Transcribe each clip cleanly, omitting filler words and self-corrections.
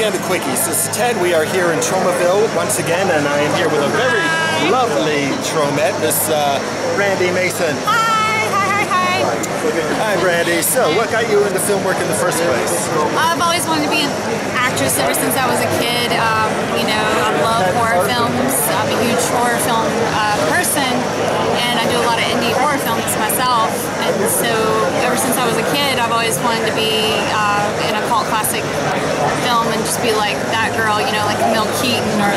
again to Quickies. This is Ted. We are here in Tromaville once again, and I am here with a very lovely Tromette, Miss Brandy Mason. Hi, Brandy. So, what got you into film work in the first place? I've always wanted to be an actress ever since I was a kid. You know, I love horror films. I'm a huge horror film person, and I do a lot of indie horror films myself. And so, ever since I was a kid, I've always wanted to be in a cult classic film and just be like that girl, you know, like Camille Keaton or,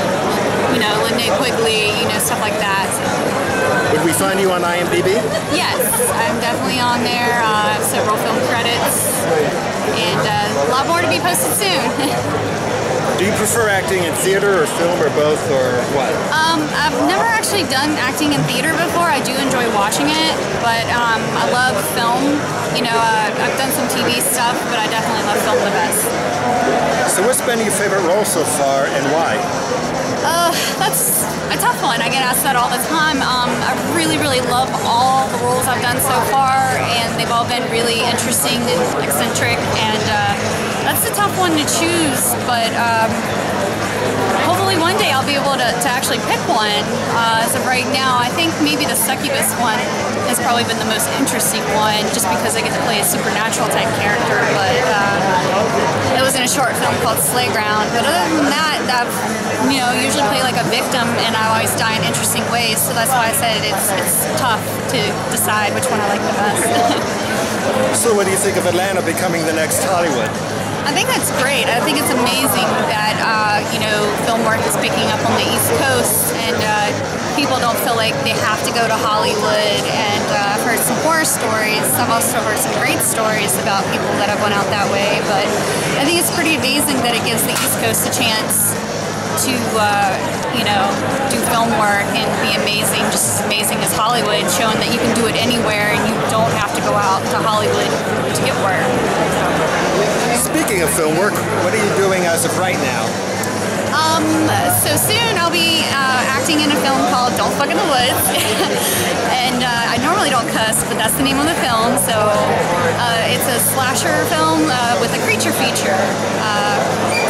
you know, Linnea Quigley, you know, stuff like that. So. Would we find you on IMDb? Yes, I'm definitely on there. I have several film credits, and a lot more to be posted soon. Do you prefer acting in theater or film or both, or what? I've never actually done acting in theater before. I do enjoy watching it, but I love film. You know, I've done some TV stuff, but I definitely love film the best. So what's been your favorite role so far, and why? That's a tough one. I get asked that all the time. I really love all the roles I've done so far, and they've all been really interesting and eccentric, and that's a tough one to choose, but hopefully one day I'll be able to actually pick one. As of right now, I think maybe the succubus one has probably been the most interesting one, just because I get to play a supernatural type character, but it was in a short film called Slayground. But other than that, I've, you know, usually play like a victim, and I always die in interesting ways, so that's why I said it's tough to decide which one I like the best. So what do you think of Atlanta becoming the next Hollywood? I think that's great. I think it's amazing that, you know, film work is picking up on the East Coast, and people don't feel like they have to go to Hollywood, and I've heard some horror stories. I've also heard some great stories about people that have went out that way, but I think it's pretty amazing that it gives the East Coast a chance to, you know, do film work and be amazing, just as amazing as Hollywood, showing that you can do it anywhere and you don't have to go out to Hollywood to get work. Speaking of film work, what are you doing as of right now? So soon I'll be acting in a film called Don't Fuck in the Woods, and I normally don't cuss, but that's the name of the film. So it's a slasher film with a creature feature.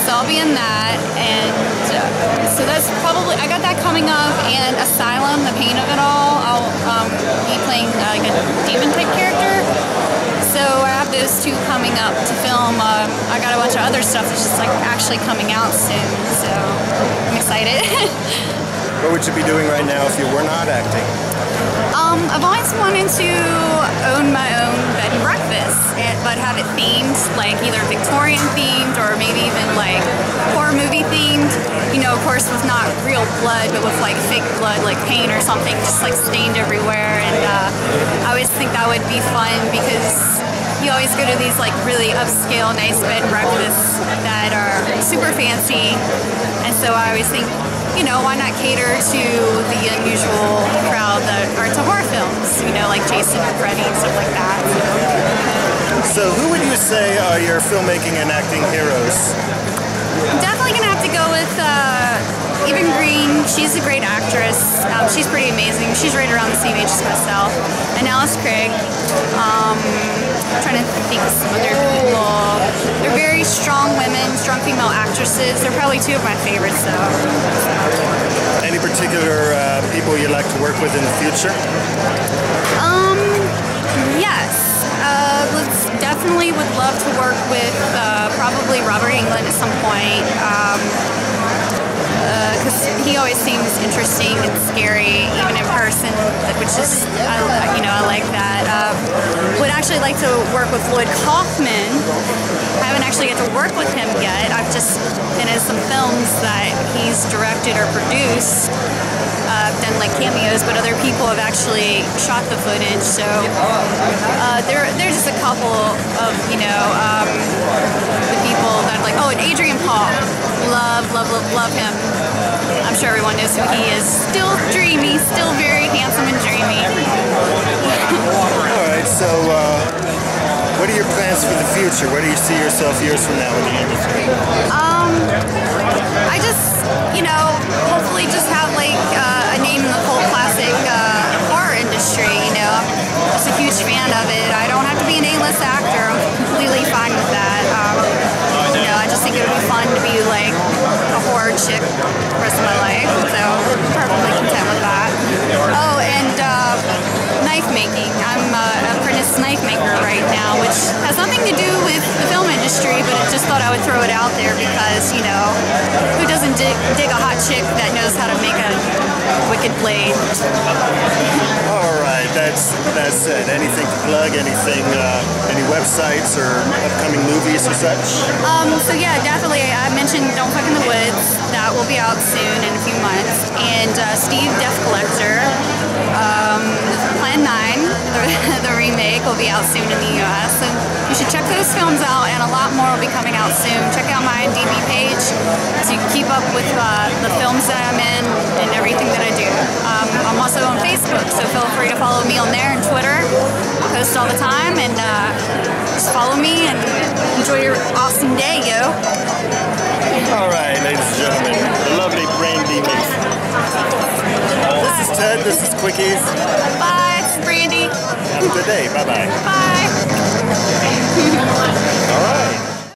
So I'll be in that, and so that's probably, I got that coming up, and Asylum, The Pain of It All, I'll be playing like a demon type character. So I have those two coming up to film. I got a bunch of other stuff that's just like actually coming out soon, so I'm excited. What would you be doing right now if you were not acting? I've always wanted to own my own bed and breakfast, but have it themed, like either Victorian themed or maybe even like horror movie themed. You know, of course with not real blood, but with like fake blood, like paint or something, just like stained everywhere. And I always think that would be fun, because you always go to these like really upscale, nice bed and breakfasts that are super fancy, and so I always think, you know, why not cater to the unusual crowd that are into horror films, you know, like Jason or Freddy and stuff like that. So who would you say are your filmmaking and acting heroes? I'm definitely going to have to go with Eva Green. She's a great actress. She's pretty amazing. She's right around the same age as myself. And Alice Craig. I'm trying to think of some other people. They're very strong women, strong female actresses. They're probably two of my favorites, though. Any particular people you'd like to work with in the future? Yes. Let's definitely would love to work with probably Robert Englund at some point. Because he always seems interesting and scary, even in person, which is, you know, I like that. Would actually like to work with Lloyd Kaufman. I haven't actually get to work with him yet. I've just been in some films that he's directed or produced. I've done like cameos, but other people have actually shot the footage. So there's just a couple of, you know, the people that are like, oh, and Adrian Paul. Love him. I'm sure everyone knows who he is. Still dreamy, still very handsome and dreamy. Alright, so what are your plans for the future? Where do you see yourself years from now in the industry? I just, you know, hopefully just have like a name in the cult classic horror industry, you know. I'm just a huge fan of it. I don't have to be an A-list actor. I'm completely fine with that. You know, I just think it would be fun to be like dig a hot chick that knows how to make a wicked blade. All right, that's it. Anything to plug? Anything? Any websites or upcoming movies or such? So yeah, definitely. I mentioned Don't Fuck in the Woods. That will be out soon in a few months. And Steve Death Collector. Plan 9, the remake, will be out soon in the US. And you should check those films out, and a lot more will be coming out soon. Check out my IMDb page to keep up with the films that I'm in and everything that I do. I'm also on Facebook, so feel free to follow me on there, and Twitter. I post all the time, and just follow me and enjoy your awesome day, yo. All right, ladies and gentlemen, the lovely Brandy Mason. This is Ted, this is Quickies. Bye, it's Brandy. Have a good day, bye-bye. Bye. All right.